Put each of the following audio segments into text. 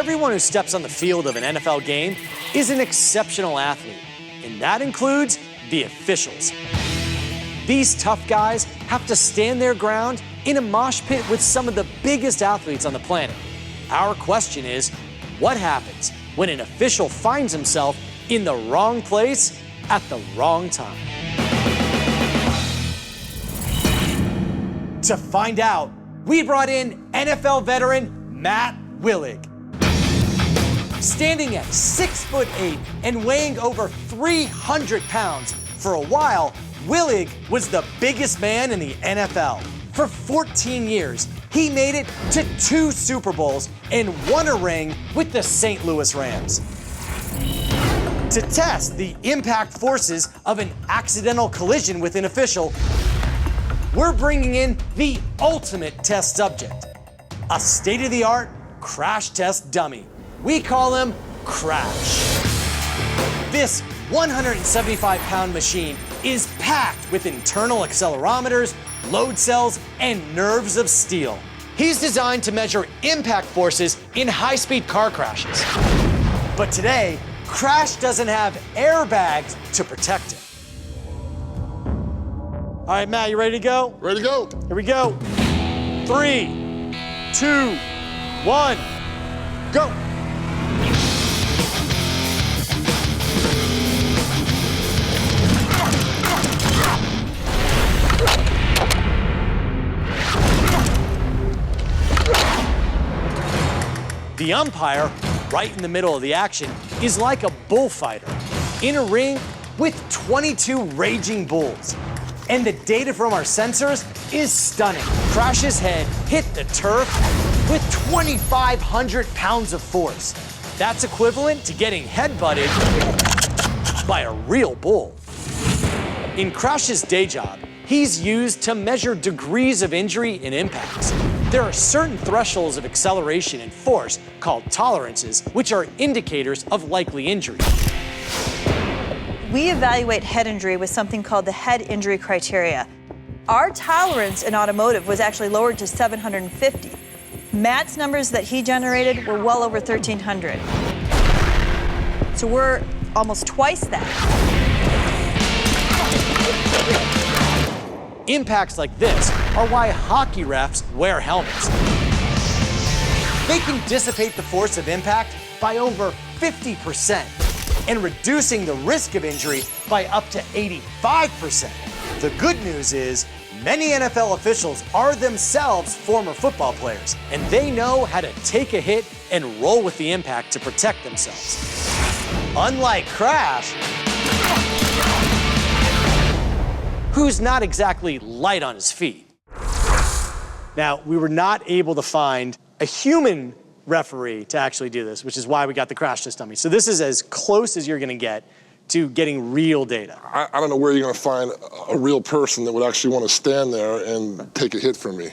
Everyone who steps on the field of an NFL game is an exceptional athlete, and that includes the officials. These tough guys have to stand their ground in a mosh pit with some of the biggest athletes on the planet. Our question is, what happens when an official finds himself in the wrong place at the wrong time? To find out, we brought in NFL veteran Matt Willig. Standing at 6'8" and weighing over 300 pounds, for a while, Willig was the biggest man in the NFL. For 14 years, he made it to 2 Super Bowls and won a ring with the St. Louis Rams. To test the impact forces of an accidental collision with an official, we're bringing in the ultimate test subject, a state-of-the-art crash test dummy. We call him Crash. This 175-pound machine is packed with internal accelerometers, load cells, and nerves of steel. He's designed to measure impact forces in high-speed car crashes. But today, Crash doesn't have airbags to protect him. All right, Matt, you ready to go? Ready to go. Here we go. 3, 2, 1, go. The umpire, right in the middle of the action, is like a bullfighter in a ring with 22 raging bulls. And the data from our sensors is stunning. Crash's head hit the turf with 2,500 pounds of force. That's equivalent to getting headbutted by a real bull. In Crash's day job, he's used to measure degrees of injury in impacts. There are certain thresholds of acceleration and force, called tolerances, which are indicators of likely injury. We evaluate head injury with something called the head injury criteria. Our tolerance in automotive was actually lowered to 750. Matt's numbers that he generated were well over 1,300. So we're almost twice that. Impacts like this are why hockey refs wear helmets. They can dissipate the force of impact by over 50% and reducing the risk of injury by up to 85%. The good news is many NFL officials are themselves former football players, and they know how to take a hit and roll with the impact to protect themselves. Unlike Crash, who's not exactly light on his feet. Now, we were not able to find a human referee to actually do this, which is why we got the crash test dummy. So this is as close as you're gonna get to getting real data. I don't know where you're gonna find a real person that would actually want to stand there and take a hit from me.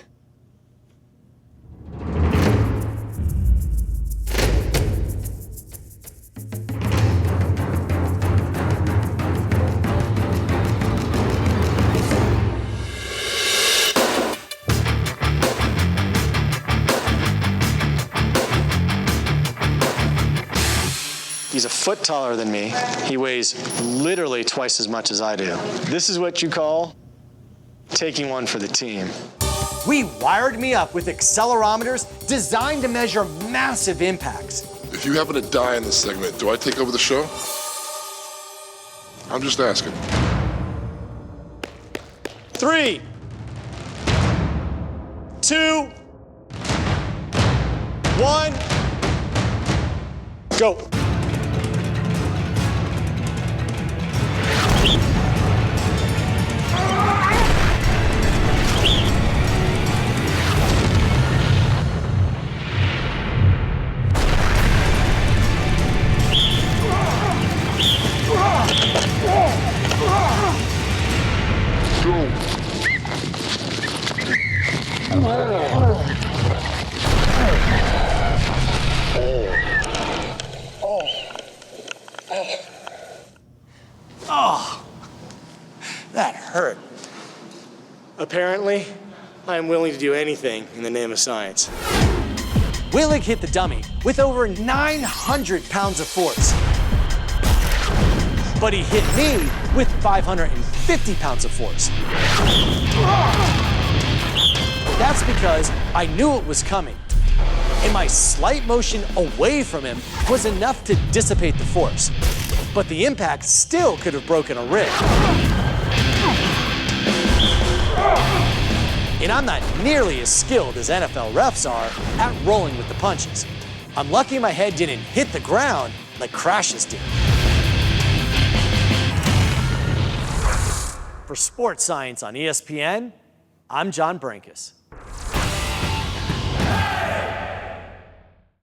He's a foot taller than me. He weighs literally twice as much as I do. This is what you call taking one for the team. We wired me up with accelerometers designed to measure massive impacts. If you happen to die in this segment, do I take over the show? I'm just asking. 3, 2, 1, go. Oh, that hurt. Apparently, I am willing to do anything in the name of science. Willig hit the dummy with over 900 pounds of force. But he hit me with 550 pounds of force. That's because I knew it was coming, and my slight motion away from him was enough to dissipate the force. But the impact still could have broken a rib. And I'm not nearly as skilled as NFL refs are at rolling with the punches. I'm lucky my head didn't hit the ground like Crash's did. For Sports Science on ESPN, I'm John Brenkus.